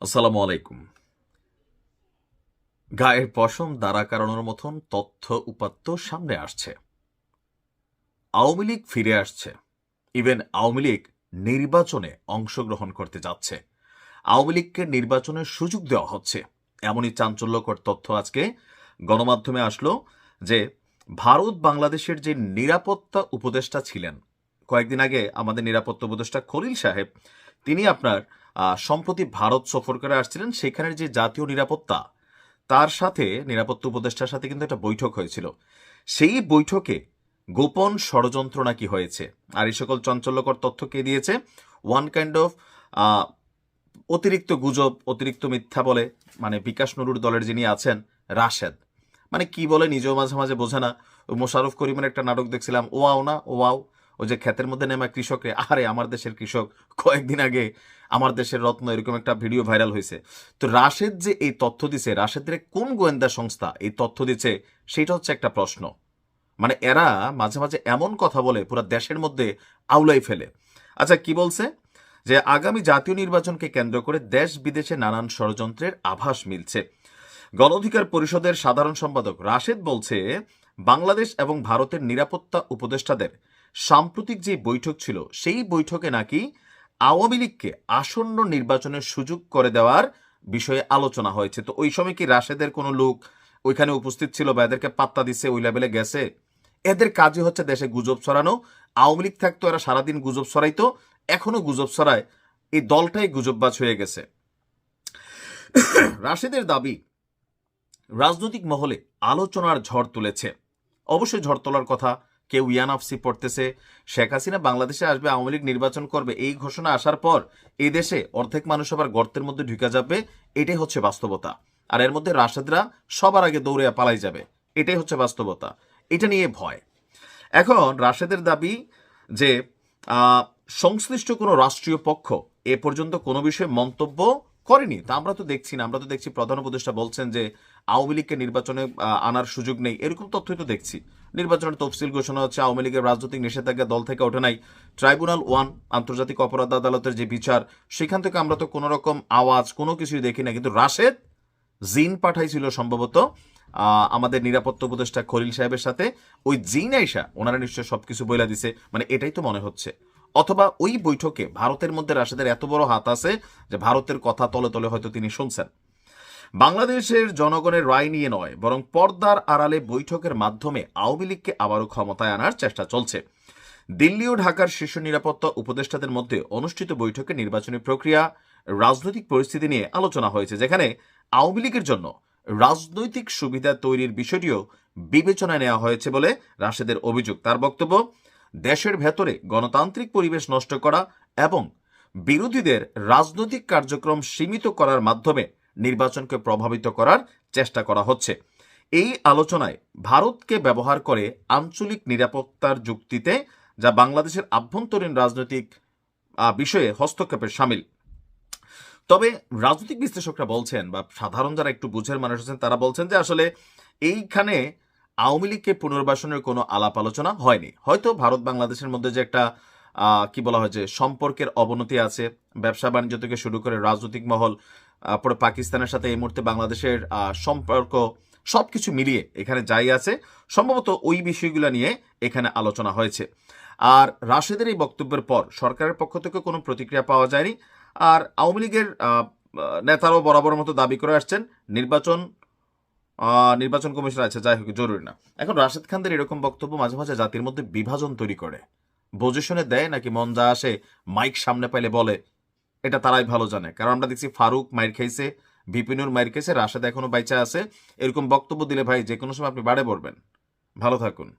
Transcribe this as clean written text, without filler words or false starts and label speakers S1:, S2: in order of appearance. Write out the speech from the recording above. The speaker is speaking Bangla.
S1: আসসালামু আলাইকুম। গায়ের পশম দাঁড়া করানোর মতন তথ্য উপাত্ত সামনে আসছে। আওয়ামী লীগ ফিরে আসছে। ইভেন আওয়ামী লীগ নির্বাচনে অংশগ্রহণ করতে যাচ্ছে। আওয়ামী লীগকে নির্বাচনের সুযোগ দেওয়া হচ্ছে। এমনই চাঞ্চল্যকর তথ্য আজকে গণমাধ্যমে আসলো যে ভারত বাংলাদেশের যে নিরাপত্তা উপদেষ্টা ছিলেন, কয়েকদিন আগে আমাদের নিরাপত্তা উপদেষ্টা খলিল সাহেব, তিনি আপনার সম্প্রতি ভারত সফর করে আসছিলেন। সেখানের যে জাতীয় নিরাপত্তা, তার সাথে নিরাপত্তা উপদেষ্টার সাথে কিন্তু একটা বৈঠক হয়েছিল। সেই বৈঠকে গোপন ষড়যন্ত্র নাকি হয়েছে। আর এই সকল চাঞ্চল্যকর তথ্য কে দিয়েছে? ওয়ান কাইন্ড অফ অতিরিক্ত গুজব, অতিরিক্ত মিথ্যা বলে, মানে বিকাশ নুরুর দলের যিনি আছেন রাশেদ, মানে কি বলে নিজেও মাঝে মাঝে বোঝে না। মোশাররফ করিমের একটা নাটক দেখছিলাম, ওয়াও না ওয়াও, ওই যে ক্ষেতের মধ্যে নেমা কৃষকরে, আরে আমার দেশের কৃষক, কয়েকদিন আগে আমার দেশের রত্ন, এরকম একটা ভিডিও ভাইরাল হয়েছে। তো রাশেদ যে এই তথ্য দিছে, রাশেদের কোন গোয়েন্দা সংস্থা এই তথ্য দিচ্ছে, সেটা হচ্ছে একটা প্রশ্ন। মানে এরা মাঝে মাঝে এমন কথা বলে পুরো দেশের মধ্যে আউলাই ফেলে। আচ্ছা, কি বলছে? যে আগামী জাতীয় নির্বাচনকে কেন্দ্র করে দেশ বিদেশে নানান ষড়যন্ত্রের আভাস মিলছে। গণ অধিকার পরিষদের সাধারণ সম্পাদক রাশেদ বলছে, বাংলাদেশ এবং ভারতের নিরাপত্তা উপদেষ্টাদের সাম্প্রতিক যে বৈঠক ছিল, সেই বৈঠকে নাকি আওয়ামী লীগকে আসন্ন নির্বাচনের সুযোগ করে দেওয়ার বিষয়ে আলোচনা হয়েছে। তো ওই সময় কি রাশেদের কোনো লোক ওইখানে উপস্থিত ছিল বা এদেরকে পাত্তা দিচ্ছে, ওই লেভেলে গেছে? এদের কাজই হচ্ছে দেশে গুজব ছড়ানো। আওয়ামী লীগ থাকতো এরা সারাদিন গুজব ছড়াইতো, এখনো গুজব ছড়ায়। এই দলটাই গুজববাজ হয়ে গেছে। রাশেদের দাবি, রাজনৈতিক মহলে আলোচনার ঝড় তুলেছে। অবশ্যই ঝড় তোলার কথা। কেউ ইয়ানাফসি পড়তেছে, শেখ হাসিনা বাংলাদেশে আসবে, আওয়ামী লীগ নির্বাচন করবে, এই ঘোষণা আসার পর এই দেশে অর্ধেক মানুষ আবার গর্তের মধ্যে ঢুকে যাবে। এটাই হচ্ছে বাস্তবতা। আর এর মধ্যে রাশেদরা সবার আগে দৌড়ে পালাই যাবে, এটাই হচ্ছে বাস্তবতা। এটা নিয়ে ভয়। এখন রাশেদের দাবি যে সংশ্লিষ্ট কোনো রাষ্ট্রীয় পক্ষ এ পর্যন্ত কোনো বিষয়ে মন্তব্য করেনি। তা আমরা তো দেখছি না। আমরা তো দেখছি প্রধান উপদেষ্টা বলছেন যে আওয়ামী লীগকে নির্বাচনে আনার সুযোগ নেই, এরকম তথ্যই তো দেখছি। নির্বাচনের তফসিল ঘোষণা হচ্ছে, আওয়ামী লীগের রাজনৈতিক নিষেধাজ্ঞা দল থেকে ওঠে নাই। ট্রাইব্যুনাল 1 আন্তর্জাতিক অপরাধ আদালতের যে বিচার, সেখান থেকে আমরা তো কোনো রকম আওয়াজ কোনো কিছুই দেখি না। কিন্তু রাশেদ জিন পাঠাইছিল সম্ভবত আমাদের নিরাপত্তা উপদেষ্টা খলিল সাহেবের সাথে। ওই জিন আইসা ওনারা নিশ্চয় সবকিছু বইলা দিছে, মানে এটাই তো মনে হচ্ছে। অথবা ওই বৈঠকে ভারতের মধ্যে রাশেদের এত বড় হাত আছে যে ভারতের কথা তলে তলে হয়তো তিনি শুনছেন। বাংলাদেশের জনগণের রায় নিয়ে নয়, বরং পর্দার আড়ালে বৈঠকের মাধ্যমে আওয়ামী লীগকে আবারও ক্ষমতায় আনার চেষ্টা চলছে। দিল্লি ও ঢাকার শীর্ষ নিরাপত্তা উপদেষ্টাদের মধ্যে অনুষ্ঠিত বৈঠকে নির্বাচনী প্রক্রিয়া, রাজনৈতিক পরিস্থিতি নিয়ে আলোচনা হয়েছে, যেখানে আওয়ামী লীগের জন্য রাজনৈতিক সুবিধা তৈরির বিষয়টিও বিবেচনায় নেওয়া হয়েছে বলে রাশেদের অভিযোগ। তার বক্তব্য, দেশের ভেতরে গণতান্ত্রিক পরিবেশ নষ্ট করা এবং বিরোধীদের রাজনৈতিক কার্যক্রম সীমিত করার মাধ্যমে নির্বাচনকে প্রভাবিত করার চেষ্টা করা হচ্ছে। এই আলোচনায় ভারতকে ব্যবহার করে আঞ্চলিক নিরাপত্তার যুক্তিতে, যা বাংলাদেশের আভ্যন্তরীণ রাজনৈতিক বিষয়ে হস্তক্ষেপের সামিল। তবে রাজনৈতিক বিশ্লেষকরা বলছেন, বা সাধারণ যারা একটু বুঝের মানুষ আছেন, তারা বলছেন যে আসলে এইখানে আওয়ামী লীগকে পুনর্বাসনের কোনো আলাপ আলোচনা হয়নি। হয়তো ভারত বাংলাদেশের মধ্যে যে একটা কি বলা হয় যে সম্পর্কের অবনতি আছে, ব্যবসা বাণিজ্য থেকে শুরু করে রাজনৈতিক মহল, পরে পাকিস্তানের সাথে এই মুহূর্তে বাংলাদেশের সম্পর্ক, সবকিছু মিলিয়ে এখানে যাই আছে, সম্ভবত ওই বিষয়গুলো নিয়ে এখানে আলোচনা হয়েছে। আর রাশেদের এই বক্তব্যের পর সরকারের পক্ষ থেকে কোনো প্রতিক্রিয়া পাওয়া যায়নি। আর আওয়ামী লীগের নেতারাও বরাবর মতো দাবি করে আসছেন নির্বাচন কমিশন আছে, যাই হোক জরুরি না। এখন রাশেদ খানদের এরকম বক্তব্য মাঝে মাঝে জাতির মধ্যে বিভাজন তৈরি করে। পজিশনে দেয় নাকি মন যা আসে মাইক সামনে পাইলে বলে, এটা তারাই ভালো জানে। কারণ আমরা দেখছি ফারুক মাইর খাইছে, বিপিনুর মাইর খাইছে, রাশেদ এখনো বাইচা আছে। এরকম বক্তব্য দিলে ভাই যে কোনো সময় আপনি বাড়ে পড়বেন। ভালো থাকুন।